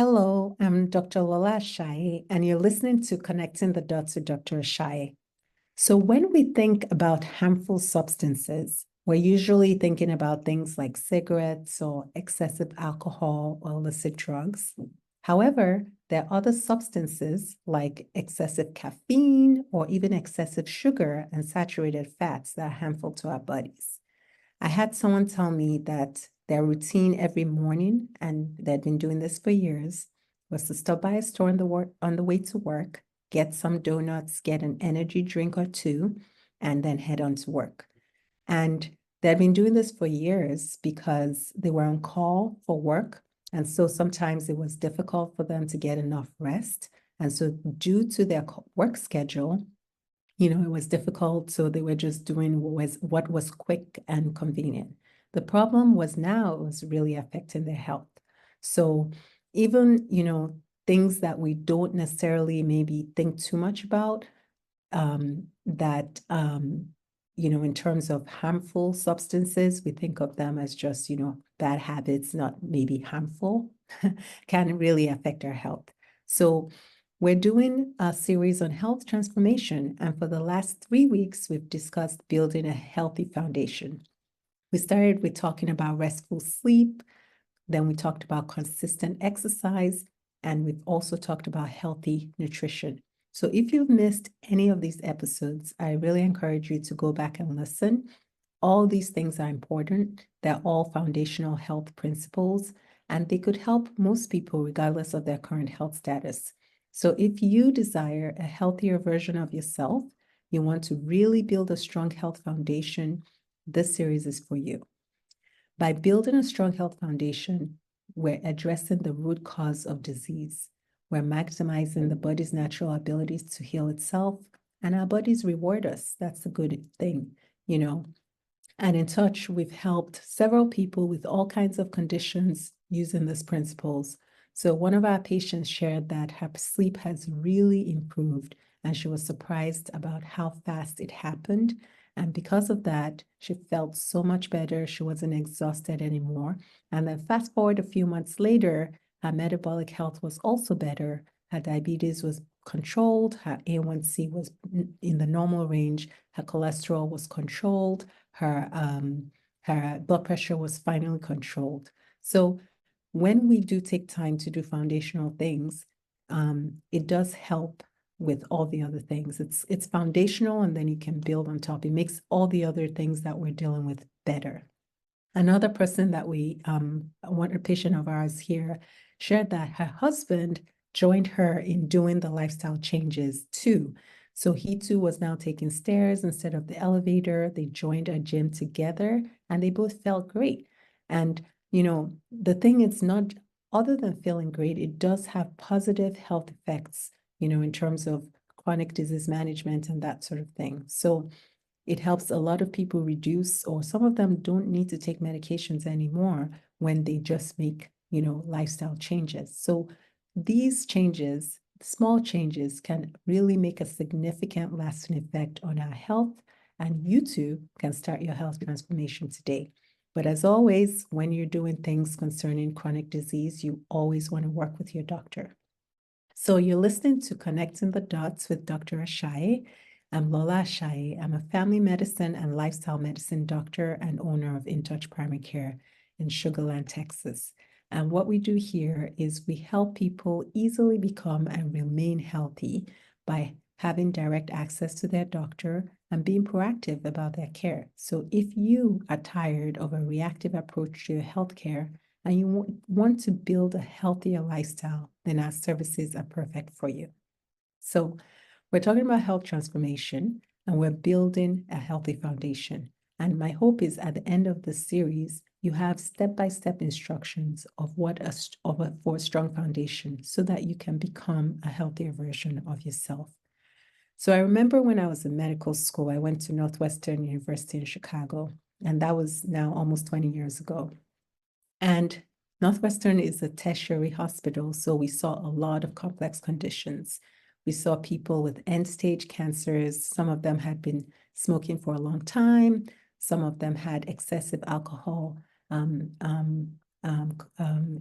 Hello, I'm Dr. Lola Ashaye, and you're listening to Connecting the Dots with Dr. Ashaye. So, when we think about harmful substances, we're usually thinking about things like cigarettes or excessive alcohol or illicit drugs. However, there are other substances like excessive caffeine or even excessive sugar and saturated fats that are harmful to our bodies. I had someone tell me that their routine every morning, and they'd been doing this for years, was to stop by a store on the way to work, get some donuts, get an energy drink or two, and then head on to work. And they'd been doing this for years because they were on call for work. And so sometimes it was difficult for them to get enough rest. And so, due to their work schedule, it was difficult. So they were just doing what was quick and convenient. The problem was now it was really affecting their health. So even, things that we don't necessarily maybe think too much about, in terms of harmful substances, we think of them as just, bad habits, not maybe harmful, can really affect our health. So we're doing a series on health transformation, and for the last 3 weeks, we've discussed building a healthy foundation. We started with talking about restful sleep, then we talked about consistent exercise, and we've also talked about healthy nutrition. So if you've missed any of these episodes, I really encourage you to go back and listen. All these things are important. They're all foundational health principles, and they could help most people regardless of their current health status. So if you desire a healthier version of yourself, you want to really build a strong health foundation, this series is for you. By building a strong health foundation, we're addressing the root cause of disease. We're maximizing the body's natural abilities to heal itself, and our bodies reward us. That's a good thing, And InTouch, we've helped several people with all kinds of conditions using these principles. So one of our patients shared that her sleep has really improved, and she was surprised about how fast it happened. And because of that, she felt so much better. She wasn't exhausted anymore. And then fast forward a few months later, her metabolic health was also better. Her diabetes was controlled. Her A1C was in the normal range. Her cholesterol was controlled. Her blood pressure was finally controlled. So when we do take time to do foundational things, it does help with all the other things. It's foundational, and then you can build on top. It makes all the other things that we're dealing with better. Another person that a patient of ours here, shared that her husband joined her in doing the lifestyle changes too. So he too was now taking stairs instead of the elevator. They joined a gym together, and they both felt great. And, the thing is not, other than feeling great, it does have positive health effects, in terms of chronic disease management and that sort of thing. So it helps a lot of people reduce, or some of them don't need to take medications anymore when they just make, lifestyle changes. So these changes, small changes, can really make a significant lasting effect on our health, and you too can start your health transformation today. But as always, when you're doing things concerning chronic disease, you always want to work with your doctor. So you're listening to Connecting the Dots with Dr. Ashaye. I'm Lola Ashaye. I'm a family medicine and lifestyle medicine doctor and owner of InTouch Primary Care in Sugar Land, Texas. And what we do here is we help people easily become and remain healthy by having direct access to their doctor and being proactive about their care. So if you are tired of a reactive approach to your healthcare, and you want to build a healthier lifestyle, then our services are perfect for you. So we're talking about health transformation, and we're building a healthy foundation. And my hope is at the end of this series, you have step-by-step instructions of for a strong foundation so that you can become a healthier version of yourself. So I remember when I was in medical school, I went to Northwestern University in Chicago, and that was now almost 20 years ago. And Northwestern is a tertiary hospital, so we saw a lot of complex conditions. We saw people with end-stage cancers. Some of them had been smoking for a long time. Some of them had excessive alcohol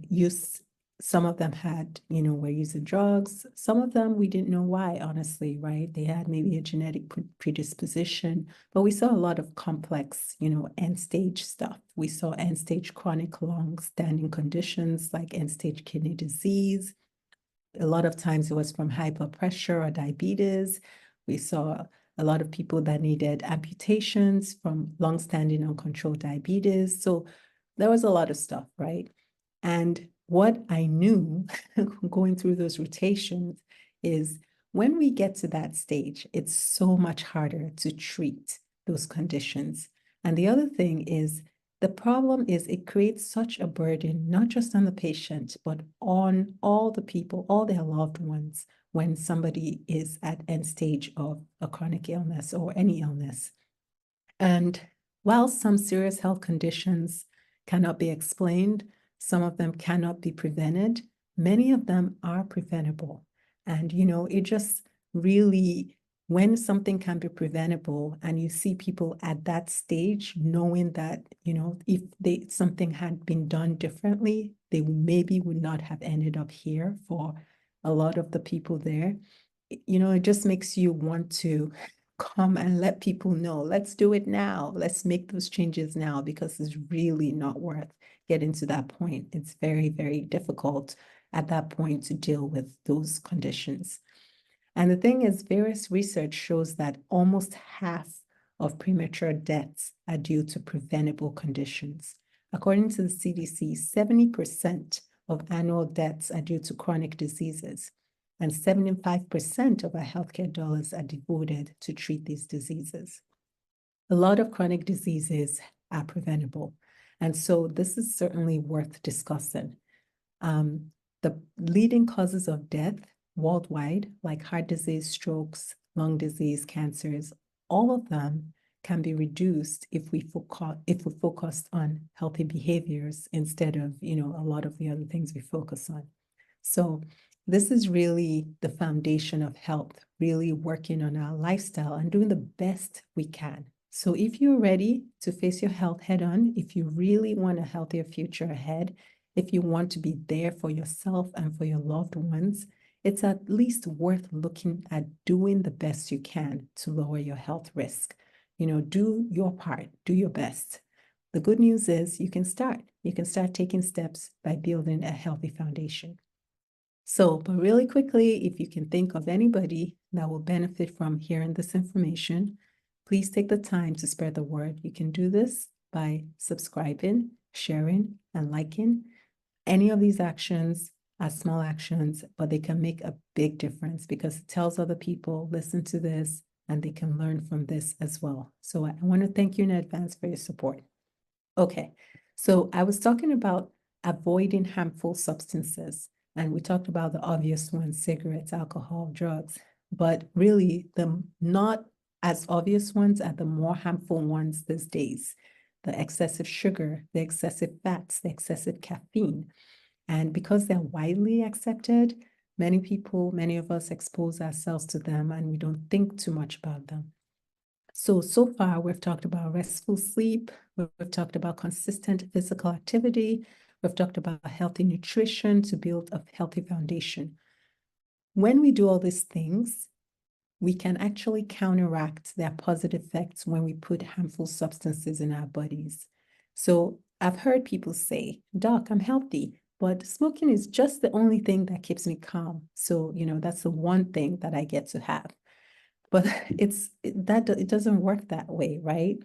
use Some of them had, were using drugs. Some of them, we didn't know why, honestly, right? They had maybe a genetic predisposition, but we saw a lot of complex, end stage stuff. We saw end stage chronic long-standing conditions like end stage kidney disease. A lot of times it was from high blood pressure or diabetes. We saw a lot of people that needed amputations from long-standing uncontrolled diabetes. So there was a lot of stuff, right? And what I knew going through those rotations is when we get to that stage, it's so much harder to treat those conditions. And the other thing is, the problem is it creates such a burden, not just on the patient, but on all the people, all their loved ones, when somebody is at end stage of a chronic illness or any illness. And while some serious health conditions cannot be explained, some of them cannot be prevented, many of them are preventable. And, it just really, when something can be preventable and you see people at that stage, knowing that, if something had been done differently, they maybe would not have ended up here for a lot of the people there. It just makes you want to come and let people know, let's do it now. Let's make those changes now, because it's really not worth getting to that point. It's very, very difficult at that point to deal with those conditions. And the thing is, various research shows that almost half of premature deaths are due to preventable conditions. According to the CDC, 70% of annual deaths are due to chronic diseases, and 75% of our healthcare dollars are devoted to treat these diseases. A lot of chronic diseases are preventable, and so this is certainly worth discussing. The leading causes of death worldwide, like heart disease, strokes, lung disease, cancers, all of them can be reduced if we focused on healthy behaviors instead of, a lot of the other things we focus on. So this is really the foundation of health, really working on our lifestyle and doing the best we can. So if you're ready to face your health head on, if you really want a healthier future ahead, if you want to be there for yourself and for your loved ones, it's at least worth looking at doing the best you can to lower your health risk. Do your part, do your best. The good news is you can start. You can start taking steps by building a healthy foundation. So, but really quickly, if you can think of anybody that will benefit from hearing this information, please take the time to spread the word. You can do this by subscribing, sharing, and liking. Any of these actions are small actions, but they can make a big difference because it tells other people, listen to this, and they can learn from this as well. So I want to thank you in advance for your support. Okay, so I was talking about avoiding harmful substances, and we talked about the obvious ones, cigarettes, alcohol, drugs, but really the not as obvious ones are the more harmful ones these days. The excessive sugar, the excessive fats, the excessive caffeine. And because they're widely accepted, many of us expose ourselves to them and we don't think too much about them. So far, we've talked about restful sleep, we've talked about consistent physical activity, we've talked about healthy nutrition to build a healthy foundation. When we do all these things, we can actually counteract their positive effects when we put harmful substances in our bodies. So I've heard people say, Doc, I'm healthy, but smoking is just the only thing that keeps me calm. So, that's the one thing that I get to have. But it doesn't work that way, right?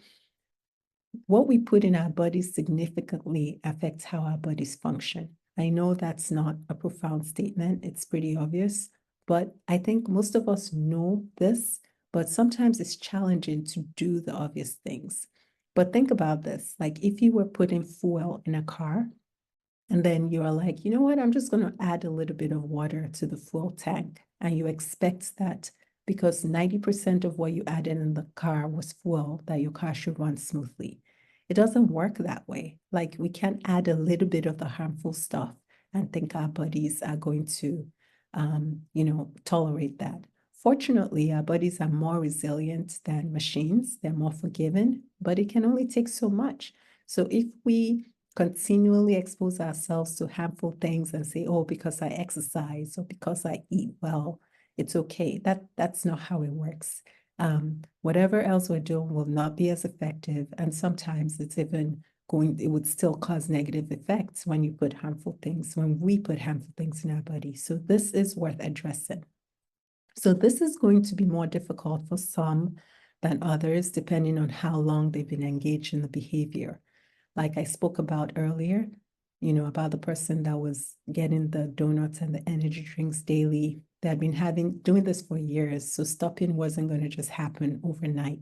What we put in our bodies significantly affects how our bodies function. I know that's not a profound statement. It's pretty obvious, but I think most of us know this, but sometimes it's challenging to do the obvious things. But think about this, like if you were putting fuel in a car, and then you're like, you know what, I'm just going to add a little bit of water to the fuel tank. And you expect that because 90% of what you added in the car was fuel, that your car should run smoothly. It doesn't work that way. Like we can't add a little bit of the harmful stuff and think our bodies are going to, tolerate that. Fortunately, our bodies are more resilient than machines. They're more forgiving, but it can only take so much. So if we continually expose ourselves to harmful things and say, oh, because I exercise or because I eat well, it's okay. That's not how it works. Whatever else we're doing will not be as effective. And sometimes it's even it would still cause negative effects when you put harmful things, when we put harmful things in our body. So this is worth addressing. So this is going to be more difficult for some than others, depending on how long they've been engaged in the behavior. Like I spoke about earlier, about the person that was getting the donuts and the energy drinks daily. They had been doing this for years, so stopping wasn't going to just happen overnight.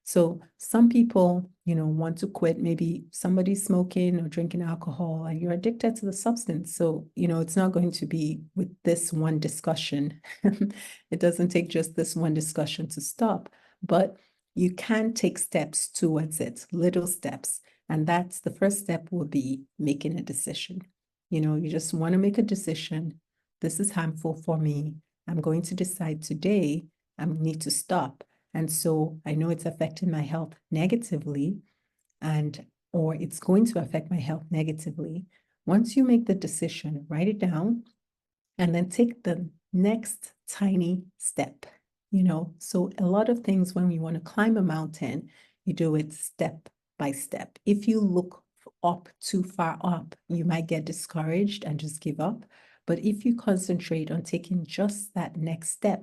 So some people, want to quit. Maybe somebody's smoking or drinking alcohol and you're addicted to the substance. So, it's not going to be with this one discussion. It doesn't take just this one discussion to stop, but you can take steps towards it, little steps. And that's the first step will be making a decision. You just want to make a decision. This is harmful for me. I'm going to decide today I need to stop. And so I know it's affecting my health negatively, or it's going to affect my health negatively. Once you make the decision, write it down and then take the next tiny step. So a lot of things when we want to climb a mountain, you do it step by step. If you look up too far up, you might get discouraged and just give up. But if you concentrate on taking just that next step,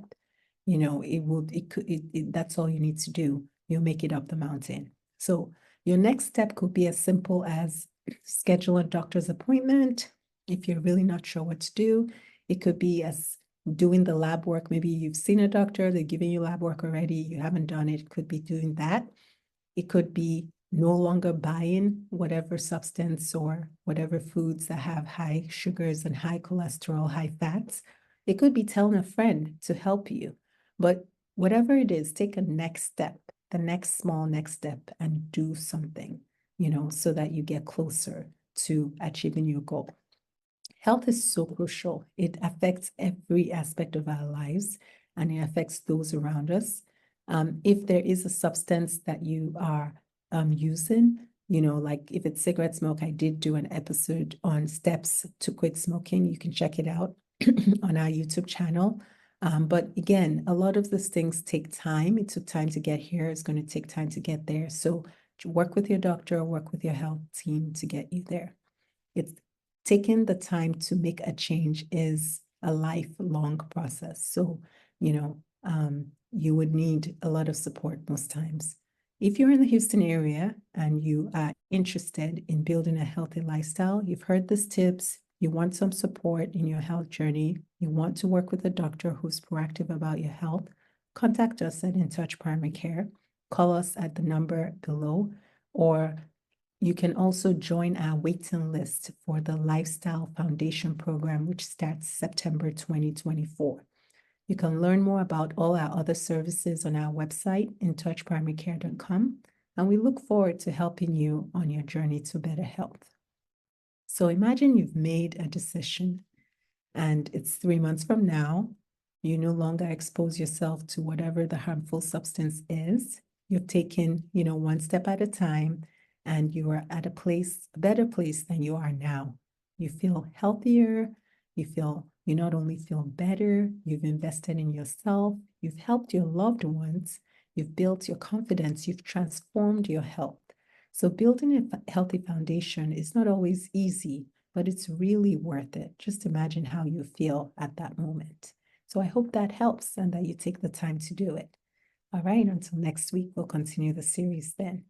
that's all you need to do. You'll make it up the mountain. So your next step could be as simple as schedule a doctor's appointment. If you're really not sure what to do, it could be as doing the lab work. Maybe you've seen a doctor, they're giving you lab work already, you haven't done it. It could be doing that. It could be no longer buying whatever substance or whatever foods that have high sugars and high cholesterol, high fats. It could be telling a friend to help you. But whatever it is, take a next step, the next small next step, and do something, so that you get closer to achieving your goal. Health is so crucial. It affects every aspect of our lives, and it affects those around us. If there is a substance that you are using, like if it's cigarette smoke, I did do an episode on steps to quit smoking. You can check it out on our YouTube channel. But again, a lot of these things take time. It took time to get here. It's going to take time to get there. So work with your doctor, work with your health team to get you there. It's taking the time to make a change is a lifelong process. So, you would need a lot of support most times. If you're in the Houston area and you are interested in building a healthy lifestyle, you've heard these tips, you want some support in your health journey, you want to work with a doctor who's proactive about your health, contact us at InTouch Primary Care. Call us at the number below, or you can also join our waiting list for the Lifestyle Foundation program, which starts September 2024. You can learn more about all our other services on our website, intouchprimarycare.com, and we look forward to helping you on your journey to better health. So imagine you've made a decision and it's 3 months from now. You no longer expose yourself to whatever the harmful substance is. You've taken, one step at a time, and you are at a better place than you are now. You feel healthier. You not only feel better, you've invested in yourself, you've helped your loved ones, you've built your confidence, you've transformed your health. So building a healthy foundation is not always easy, but it's really worth it. Just imagine how you feel at that moment. So I hope that helps and that you take the time to do it. All right, until next week, we'll continue the series then.